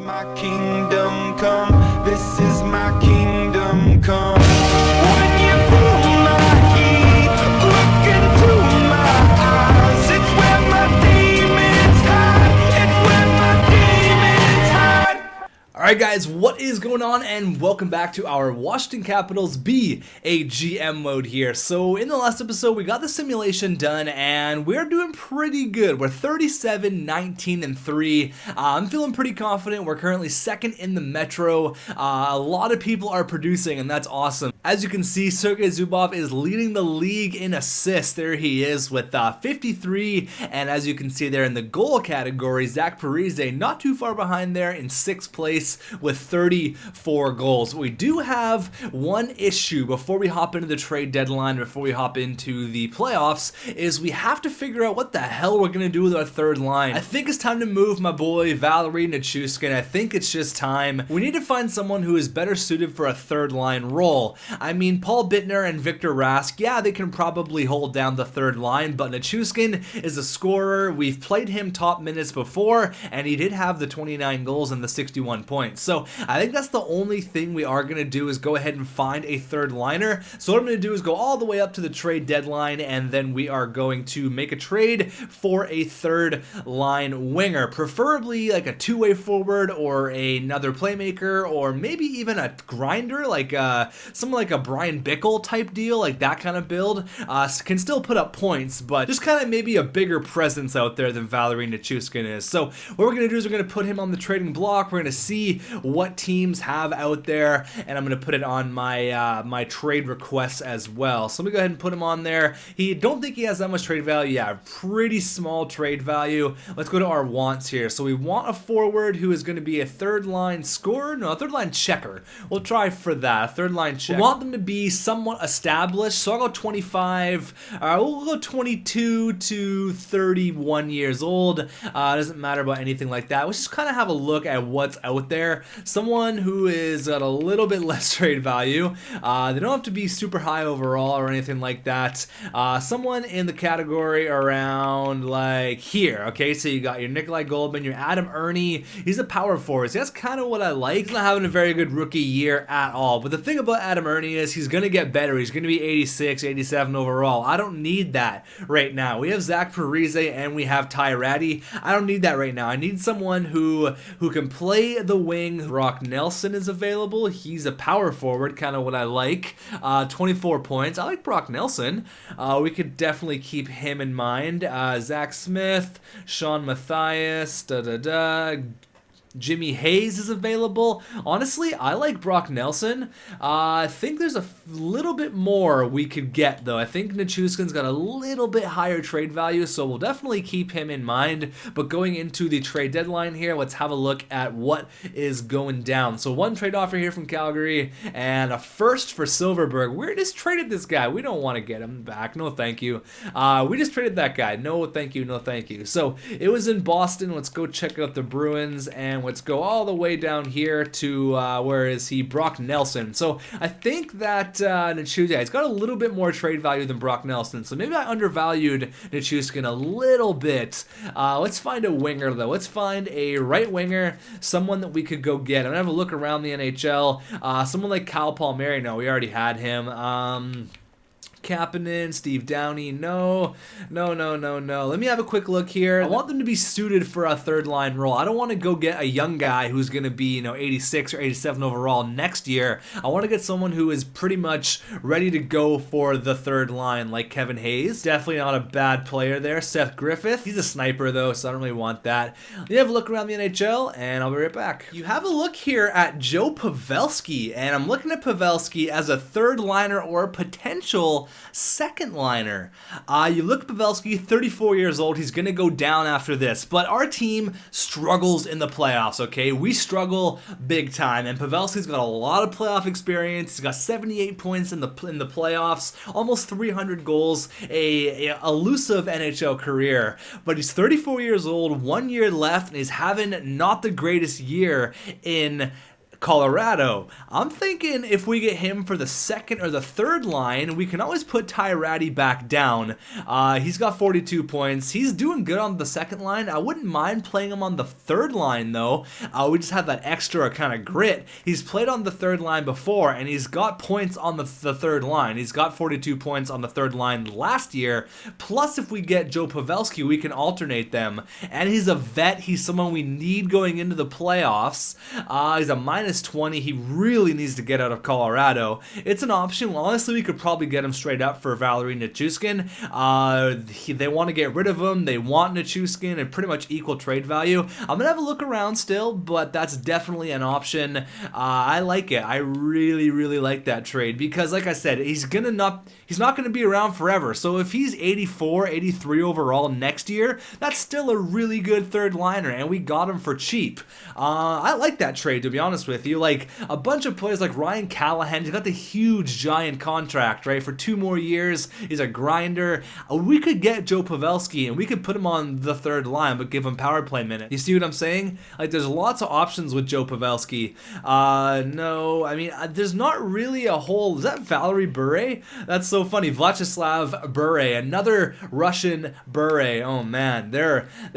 my kingdom come. This is my kingdom come. When you feel my heat, look into my eyes. It's where my demons hide. It's where my demons hide. Alright guys, what is going on, and welcome back to our Washington Capitals Be a GM mode here. So in the last episode we got the simulation done and we're doing pretty good. We're 37, 19, and 3. I'm feeling pretty confident. We're currently second in the Metro. A lot of people are producing and that's awesome. As you can see, Sergei Zubov is leading the league in assists. There he is with 53, and as you can see there in the goal category, Zach Parise not too far behind there in 6th place with 34 goals. We do have one issue before we hop into the trade deadline, before we hop into the playoffs, is we have to figure out what the hell we're going to do with our third line. I think it's time to move my boy Valeri Nichushkin. I think it's just time. We need to find someone who is better suited for a third line role. I mean, Paul Bittner and Victor Rask, yeah, they can probably hold down the third line, but Nichushkin is a scorer. We've played him top minutes before, and he did have the 29 goals and the 61 points. So I think that's the only thing we are going to do is go ahead and find a third liner. So what I'm going to do is go all the way up to the trade deadline, and then we are going to make a trade for a third line winger, preferably like a two-way forward or another playmaker, or maybe even a grinder, like someone like a Brian Bickle type deal, like that kind of build. Can still put up points, but just kind of maybe a bigger presence out there than Valeri Nichushkin is. So what we're going to do is we're going to put him on the trading block. We're going to see what teams have out there, and I'm going to put it on my my trade requests as well. So let me go ahead and put him on there. Don't think he has that much trade value. Yeah, pretty small trade value. Let's go to our wants here. So we want a forward who is going to be a third line scorer. No, a third line checker. We'll try for that. A third line checker. We want them to be somewhat established. So I'll go 25. We'll go 22 to 31 years old. Doesn't matter about anything like that. Let's just kind of have a look at what's out there. Someone who is at a little bit less trade value. They don't have to be super high overall or anything like that. Someone in the category around like here. Okay, so you got your Nikolai Goldman, your Adam Ernie. He's a power forward. So that's kind of what I like. He's not having a very good rookie year at all. But the thing about Adam Ernie is he's going to get better. He's going to be 86, 87 overall. I don't need that right now. We have Zach Parise and we have Ty Ratty. I don't need that right now. I need someone who can play the wing. Brock Nelson is available. He's a power forward, kind of what I like. 24 points. I like Brock Nelson. We could definitely keep him in mind. Zach Smith, Sean Matthias, Jimmy Hayes is available. Honestly, I like Brock Nelson. I think there's a little bit more we could get, though. I think Nichushkin's got a little bit higher trade value, so we'll definitely keep him in mind. But going into the trade deadline here, let's have a look at what is going down. So one trade offer here from Calgary, and a first for Silverberg. We just traded this guy. We don't want to get him back. No, thank you. We just traded that guy. No, thank you. No, thank you. So it was in Boston. Let's go check out the Bruins, and let's go all the way down here to, where is he? Brock Nelson. So I think that Nichushkin, he's got a little bit more trade value than Brock Nelson. So maybe I undervalued Nichushkin a little bit. Let's find a winger, though. Let's find a right winger, someone that we could go get. I'm going to have a look around the NHL. Someone like Kyle Palmieri. No, we already had him. Kapanen, Steve Downey, no. Let me have a quick look here. I want them to be suited for a third line role. I don't want to go get a young guy who's going to be, 86 or 87 overall next year. I want to get someone who is pretty much ready to go for the third line, like Kevin Hayes. Definitely not a bad player there. Seth Griffith, he's a sniper though, so I don't really want that. You have a look around the NHL, and I'll be right back. You have a look here at Joe Pavelski, and I'm looking at Pavelski as a third liner or potential second liner. You look at Pavelski, 34 years old. He's going to go down after this. But our team struggles in the playoffs, okay? We struggle big time. And Pavelski's got a lot of playoff experience. He's got 78 points in the playoffs, almost 300 goals, a elusive NHL career. But he's 34 years old, 1 year left, and he's having not the greatest year in Colorado. I'm thinking if we get him for the second or the third line, we can always put Ty Ratty back down. He's got 42 points. He's doing good on the second line. I wouldn't mind playing him on the third line, though. We just have that extra kind of grit. He's played on the third line before, and he's got points on the third line. He's got 42 points on the third line last year. Plus, if we get Joe Pavelski, we can alternate them. And he's a vet. He's someone we need going into the playoffs. He's a minus 20. He really needs to get out of Colorado. It's an option. Well, honestly, we could probably get him straight up for Valeri Nichushkin. They want to get rid of him. They want Nichushkin and pretty much equal trade value. I'm going to have a look around still, but that's definitely an option. I like it. I really, really like that trade because, like I said, he's not going to be around forever. So if he's 84, 83 overall next year, that's still a really good third liner, and we got him for cheap. I like that trade, to be honest with you. Like a bunch of players like Ryan Callahan, he's got the huge giant contract, right? For 2 more years, he's a grinder. We could get Joe Pavelski and we could put him on the third line, but give him power play minutes. You see what I'm saying? Like there's lots of options with Joe Pavelski. No, I mean there's not really a whole. Is that Valery Bure? That's so funny. Vyacheslav Bure, another Russian Bure. Oh man, they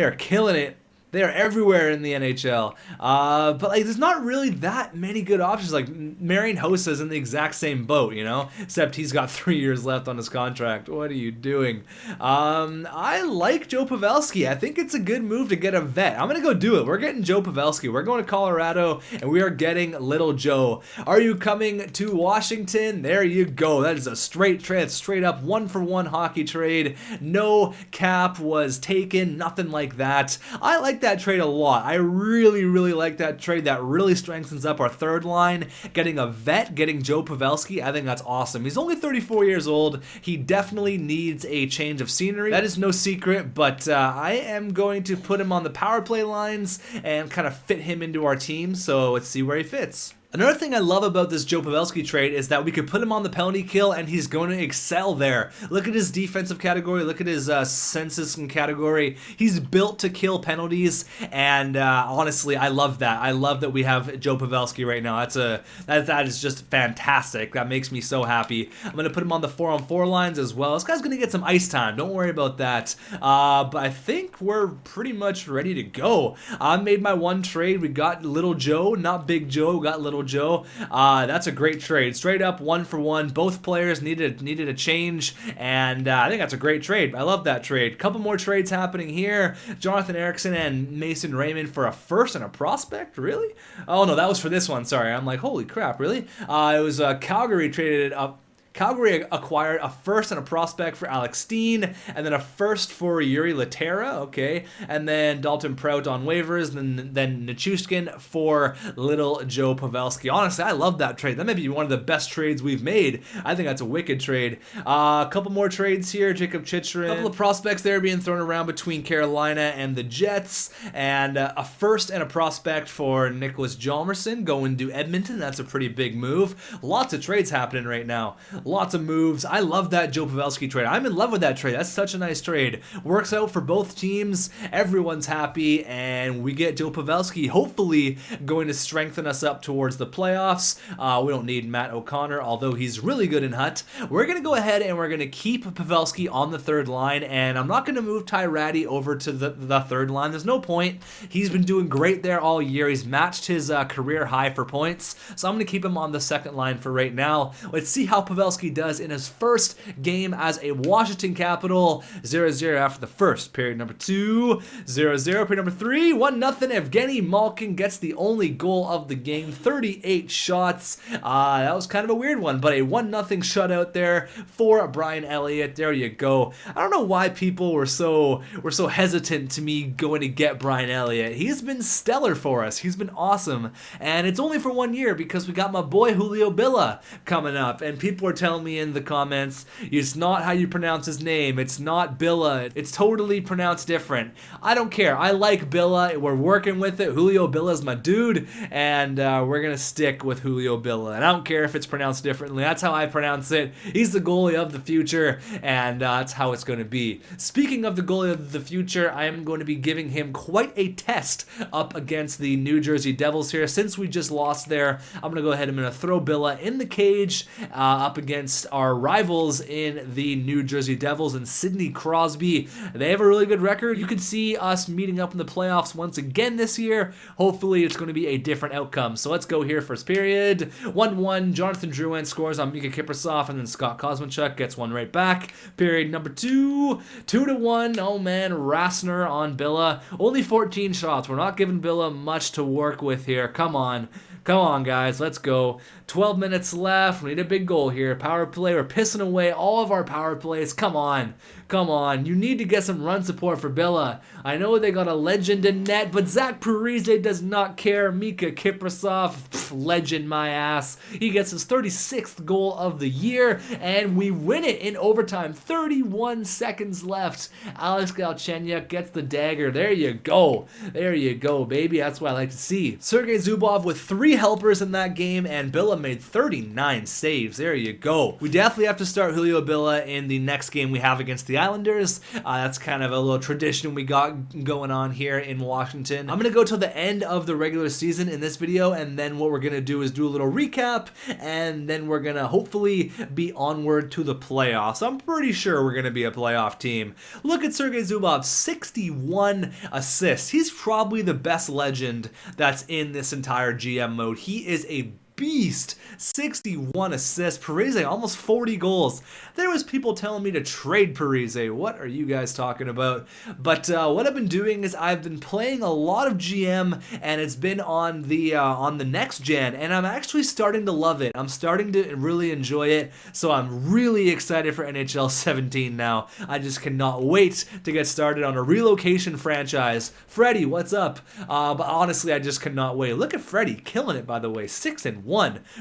are killing it. They are everywhere in the NHL. But like, there's not really that many good options. Like Marian Hossa's in the exact same boat, you know, except he's got 3 years left on his contract. What are you doing? I like Joe Pavelski. I think it's a good move to get a vet. I'm gonna go do it. We're getting Joe Pavelski. We're going to Colorado, and we are getting Little Joe. Are you coming to Washington? There you go. That is a straight trade, straight up 1-for-1 hockey trade. No cap was taken. Nothing like that. I like that trade a lot. I really, really like that trade. That really strengthens up our third line. Getting a vet, getting Joe Pavelski, I think that's awesome. He's only 34 years old. He definitely needs a change of scenery. That is no secret, but I am going to put him on the power play lines and kind of fit him into our team, so let's see where he fits. Another thing I love about this Joe Pavelski trade is that we could put him on the penalty kill and he's going to excel there. Look at his defensive category. Look at his census and category. He's built to kill penalties, and honestly, I love that. I love that we have Joe Pavelski right now. That is just fantastic. That makes me so happy. I'm going to put him on the 4-on-4 lines as well. This guy's going to get some ice time. Don't worry about that. But I think we're pretty much ready to go. I made my one trade. We got Little Joe, not Big Joe. We got Little Joe. That's a great trade. Straight up 1-for-1. Both players needed a change, and I think that's a great trade. I love that trade. Couple more trades happening here. Jonathan Ericsson and Mason Raymond for a first and a prospect? Really? Oh no, that was for this one. Sorry. I'm like, holy crap, really? It was Calgary traded up. Calgary acquired a first and a prospect for Alex Steen, and then a first for Yuri Laterra, okay, and then Dalton Prout on waivers, and then Nichushkin for Little Joe Pavelski. Honestly, I love that trade. That may be one of the best trades we've made. I think that's a wicked trade. A couple more trades here. Jacob Chychrun. A couple of prospects there being thrown around between Carolina and the Jets, and a first and a prospect for Nicholas Hjalmarsson going to Edmonton. That's a pretty big move. Lots of trades happening right now. Lots of moves. I love that Joe Pavelski trade. I'm in love with that trade. That's such a nice trade. Works out for both teams. Everyone's happy, and we get Joe Pavelski, hopefully going to strengthen us up towards the playoffs. We don't need Matt O'Connor, although he's really good in Hut. We're going to go ahead and we're going to keep Pavelski on the third line, and I'm not going to move Ty Ratty over to the third line. There's no point. He's been doing great there all year. He's matched his career high for points, so I'm going to keep him on the second line for right now. Let's see how Pavelski does in his first game as a Washington Capital. 0-0 after the first. Period number 2. 0-0. Period number 3. 1-0. Evgeny Malkin gets the only goal of the game. 38 shots. That was kind of a weird one, but a 1-0 shutout there for Brian Elliott. There you go. I don't know why people were so hesitant to me going to get Brian Elliott. He's been stellar for us. He's been awesome. And it's only for 1 year because we got my boy Julio Billa coming up, and people are tell me in the comments, it's not how you pronounce his name. It's not Billa. It's totally pronounced different. I don't care. I like Billa. We're working with it. Julio Billa's my dude, and we're going to stick with Julio Billa. And I don't care if it's pronounced differently. That's how I pronounce it. He's the goalie of the future, and that's how it's going to be. Speaking of the goalie of the future, I am going to be giving him quite a test up against the New Jersey Devils here. Since we just lost there, I'm going to go ahead and I'm going to throw Billa in the cage up against our rivals in the New Jersey Devils and Sidney Crosby. They have a really good record. You can see us meeting up in the playoffs once again this year. Hopefully, it's going to be a different outcome. So let's go here. First period, 1-1. Jonathan Drouin scores on Mika Kiprasov, and then Scott Kosmachuk gets one right back. Period number 2, 2-1. Oh man, Rassner on Billa. Only 14 shots. We're not giving Billa much to work with here. Come on. Come on, guys. Let's go. 12 minutes left. We need a big goal here. Power play. We're pissing away all of our power plays. Come on. Come on. You need to get some run support for Billa. I know they got a legend in net, but Zach Parise does not care. Mika Kiprasov, legend my ass. He gets his 36th goal of the year, and we win it in overtime. 31 seconds left. Alex Galchenyuk gets the dagger. There you go. There you go, baby. That's what I like to see. Sergei Zubov with 3 helpers in that game, and Billa made 39 saves. There you go. We definitely have to start Julio Billa in the next game we have against the Islanders. That's kind of a little tradition we got going on here in Washington. I'm going to go till the end of the regular season in this video, and then what we're going to do is do a little recap, and then we're going to hopefully be onward to the playoffs. I'm pretty sure we're going to be a playoff team. Look at Sergei Zubov, 61 assists. He's probably the best legend that's in this entire GM mode. He is a beast. 61 assists. Parise almost 40 goals. There was people telling me to trade Parise. What are you guys talking about? But what I've been doing is I've been playing a lot of GM, and it's been on the next gen, and I'm actually starting to love it. I'm starting to really enjoy it, so I'm really excited for NHL 17 now. I just cannot wait to get started on a relocation franchise. Freddie, what's up? But honestly, I just cannot wait. Look at Freddie killing it, by the way. 6-1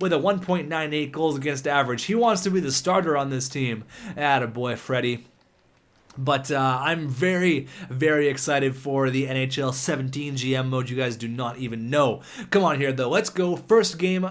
with a 1.98 goals against average. He wants to be the starter on this team. Attaboy, Freddie. But I'm very, very excited for the NHL 17 GM mode. You guys do not even know. Come on here, though. Let's go. First game.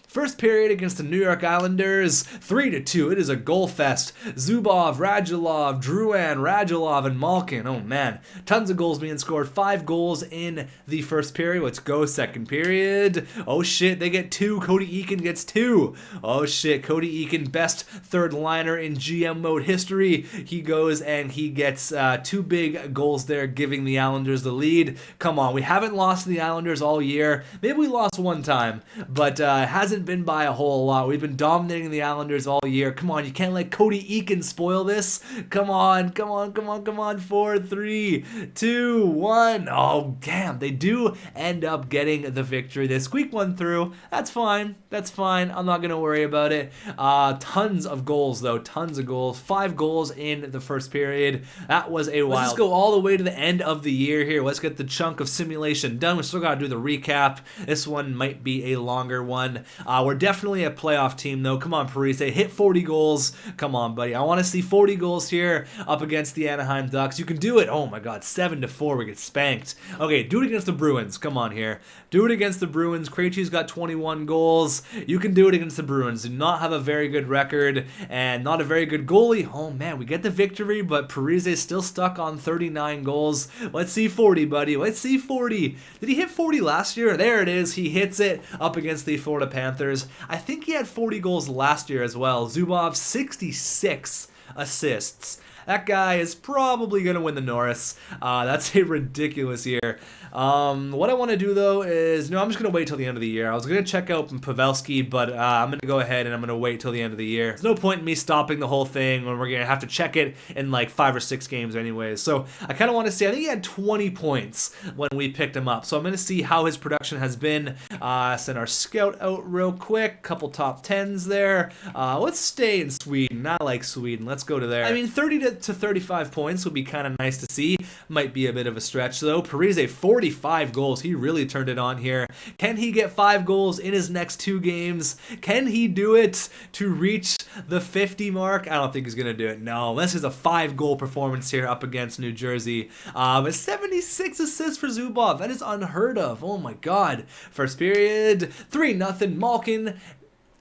First period against the New York Islanders, 3-2. It is a goal fest. Zubov, Radulov, Drouin, Radulov, and Malkin. Oh, man. Tons of goals being scored. 5 goals in the first period. Let's go. Second period. Oh, shit. They get 2. Cody Eakin gets 2. Oh, shit. Cody Eakin, best third liner in GM mode history. He goes and he gets 2 big goals there, giving the Islanders the lead. Come on. We haven't lost to the Islanders all year. Maybe we lost one time, but it hasn't been by a whole lot. We've been dominating the Islanders all year. Come on, you can't let Cody Eakin spoil this. Come on, come on, come on, come on. 4, 3, 2, 1. Oh, damn. They do end up getting the victory. They squeak one through. That's fine. That's fine. I'm not going to worry about it. Tons of goals, though. Tons of goals. 5 goals in the first period. That was a while. Let's go all the way to the end of the year here. Let's get the chunk of simulation done. We still got to do the recap. This one might be a longer one. We're definitely a playoff team, though. Come on, Parise. Hit 40 goals. Come on, buddy. I want to see 40 goals here up against the Anaheim Ducks. You can do it. Oh, my God. 7-4. We get spanked. Okay, do it against the Bruins. Come on here. Do it against the Bruins. Krejci's got 21 goals. You can do it against the Bruins. Do not have a very good record and not a very good goalie. Oh, man. We get the victory, but Parise is still stuck on 39 goals. Let's see 40, buddy. Let's see 40. Did he hit 40 last year? There it is. He hits it up against the Florida Panthers. I think he had 40 goals last year as well. Zubov, 66 assists. That guy is probably going to win the Norris. That's a ridiculous year. What I want to do, though, is... No, I'm just going to wait till the end of the year. I was going to check out Pavelski, but I'm going to go ahead and I'm going to wait till the end of the year. There's no point in me stopping the whole thing when we're going to have to check it in like 5 or 6 games anyways. So I kind of want to see... I think he had 20 points when we picked him up. So I'm going to see how his production has been. Send our scout out real quick. Couple top 10s there. Let's stay in Sweden. I like Sweden. Let's go to there. I mean, 30 to 35 points would be kind of nice to see. Might be a bit of a stretch, though. Parise, 40 45 goals. He really turned it on here. Can he get 5 goals in his next 2 games? Can he do it to reach the 50 mark? I don't think he's going to do it. No, this is a 5-goal performance here up against New Jersey. But 76 assists for Zubov. That is unheard of. Oh my god. First period, 3-0 Malkin.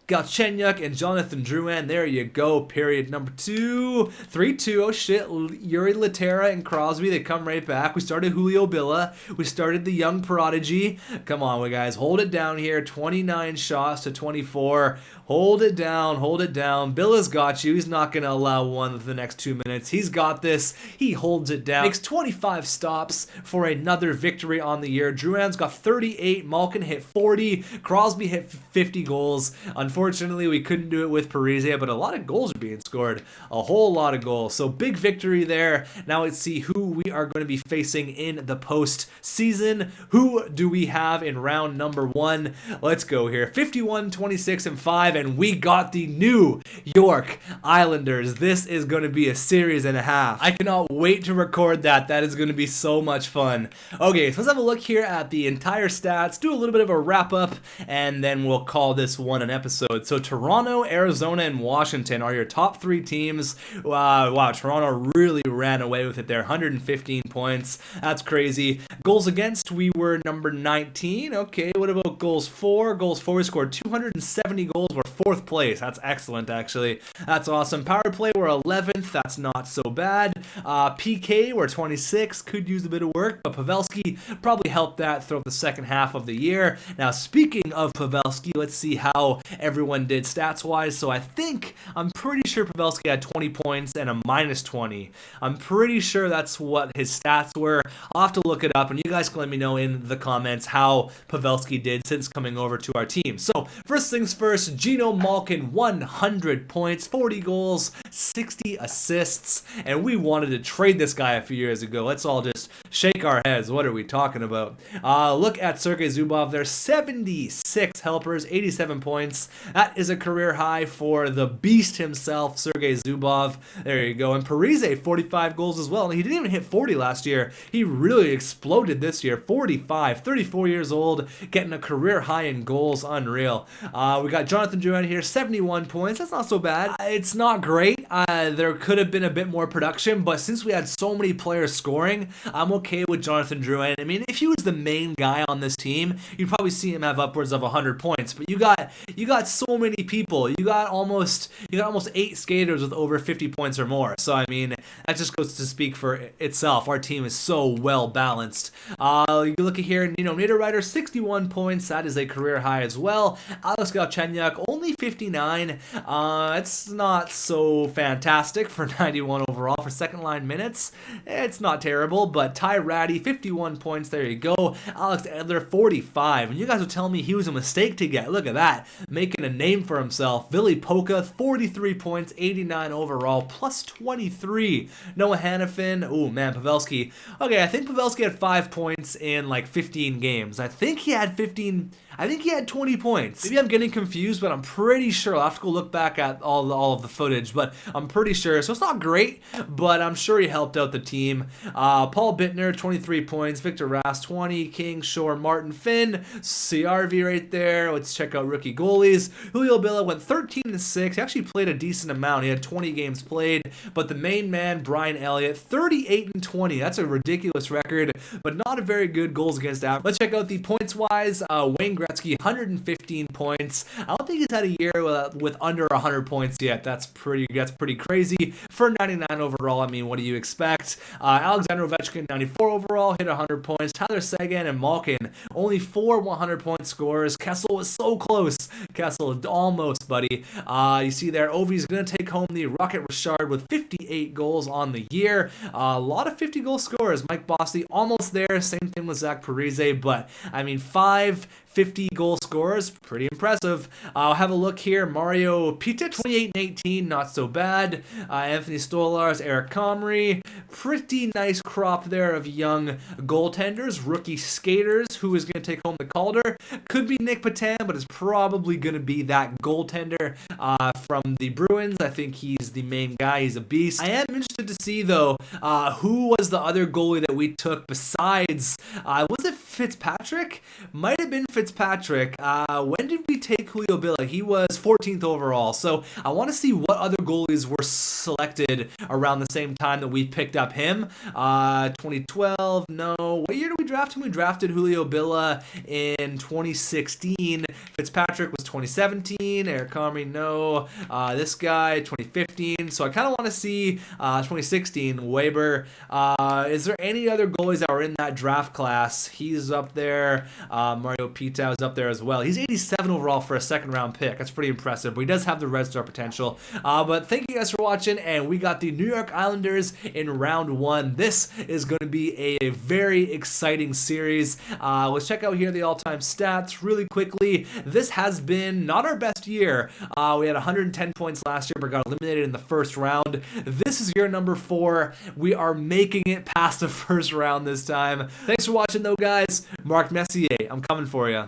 Galchenyuk and Jonathan Drouin. There you go. Period number 2. 3-2. Oh shit. Yuri Laterra and Crosby. They come right back. We started Julio Billa. We started the young prodigy. Come on, guys. Hold it down here. 29 shots to 24. Hold it down. Hold it down. Billa's got you. He's not going to allow one for the next 2 minutes. He's got this. He holds it down. Makes 25 stops for another victory on the year. Drouin's got 38. Malkin hit 40. Crosby hit 50 goals. Unfortunately, we couldn't do it with Parise, but a lot of goals are being scored. A whole lot of goals. So big victory there. Now let's see who we are going to be facing in the postseason. Who do we have in round number 1? Let's go here. 51, 26, and 5, and we got the New York Islanders. This is going to be a series and a half. I cannot wait to record that. That is going to be so much fun. Okay, so let's have a look here at the entire stats, do a little bit of a wrap up, and then we'll call this one an episode. So Toronto, Arizona, and Washington are your top 3 teams. Wow, Toronto really ran away with it there. 115 points. That's crazy. Goals against, we were number 19. Okay, what about goals for? Goals for, we scored 270 goals. We're 4th place. That's excellent, actually. That's awesome. Power play, we're 11th. That's not so bad. PK, we're 26. Could use a bit of work, but Pavelski probably helped that throughout the second half of the year. Now, speaking of Pavelski, let's see how everyone did stats-wise. So I'm pretty sure Pavelski had 20 points and a minus 20. I'm pretty sure that's what his stats were. I'll have to look it up, and you guys can let me know in the comments how Pavelski did since coming over to our team. So, first things first, Gino Malkin, 100 points, 40 goals, 60 assists, and we wanted to trade this guy a few years ago. Let's all just shake our heads. What are we talking about? Look at Sergei Zubov. There's 76 helpers, 87 points. That is a career high for the beast himself, Sergei Zubov. There you go. And Parise, 45 goals as well. And he didn't even hit 40 last year. He really exploded this year. 45, 34 years old, getting a career high in goals. Unreal. We got Jonathan Drouin here, 71 points. That's not so bad. It's not great. There could have been a bit more production, but since we had so many players scoring, I'm okay with Jonathan Drouin. I mean, if he was the main guy on this team, you'd probably see him have upwards of 100 points. But you got so many people. You got almost 8 skaters with over 50 points or more. So I mean, that just goes to speak for itself. Our team is so well balanced. You look at here, Niederreiter, 61 points. That is a career high as well. Alex Galchenyuk, only 59. It's not so fantastic for 91 overall for second line minutes. It's not terrible, but Ty Ratty, 51 points. There you go. Alex Edler, 45. And you guys are telling me he was a mistake to get. Look at that. Making a name for himself. Billy Polka, 43 points, 89 overall, plus 23. Noah Hannafin. Oh, man, Pavelski. Okay, I think Pavelski had 5 points in like 15 games. I think he had 20 points. Maybe I'm getting confused, but I'm pretty sure. I'll have to go look back at all of the footage, but I'm pretty sure. So it's not great, but I'm sure he helped out the team. Paul Bittner, 23 points. Victor Rass, 20. King, Shore, Martin, Finn. CRV right there. Let's check out rookie goalies. Julio Billa went 13-6. He actually played a decent amount. He had 20 games played, but the main man, Brian Elliott, 38-20. That's a ridiculous record, but not a very good goals against average. Let's check out the points-wise. Wayne Gretzky, 115 points. I don't think he's had a year with under 100 points yet. That's pretty crazy. For 99 overall, I mean, what do you expect? Alexander Ovechkin, 94 overall, hit 100 points. Tyler Seguin and Malkin, only 4 100-point scores. Kessel was so close. Kessel, almost, buddy. You see there, Ovi's going to take home the Rocket Richard with 58 goals on the year. A lot of 50-goal scorers. Mike Bossy, almost there. Same thing with Zach Parise, but, I mean, 5 50 goal scorers, pretty impressive. I'll have a look here. Mario Pita, 28 and 18, not so bad. Anthony Stolarz, Eric Comrie, pretty nice crop there of young goaltenders, rookie skaters. Who is going to take home the Calder? Could be Nick Patan, but it's probably going to be that goaltender from the Bruins. I think he's the main guy. He's a beast. I am interested to see, though, who was the other goalie that we took besides, was it Fitzpatrick? Might have been Fitzpatrick. When did we take Julio Bill? He was 14th overall. So I want to see what other goalies were selected around the same time that we picked up him. 2012, no. What year did we draft him? We drafted Julio Billa in 2016. Fitzpatrick was 2017. Eric Comrie, no. This guy, 2015. So I kind of want to see 2016. Weber. Is there any other goalies that were in that draft class? He's up there. Mario Pita is up there as well. He's 87 overall for a second round pick. That's pretty impressive, but he does have the red star potential. But thank you guys for watching, and we got the New York Islanders in round 1. This is going to be a very exciting series. Let's check out here the all-time stats really quickly. This has been not our best year. We had 110 points last year, but got eliminated in the first round. This is year number 4. We are making it past the first round this time. Thanks for watching, though, guys. Mark Messier, I'm coming for you.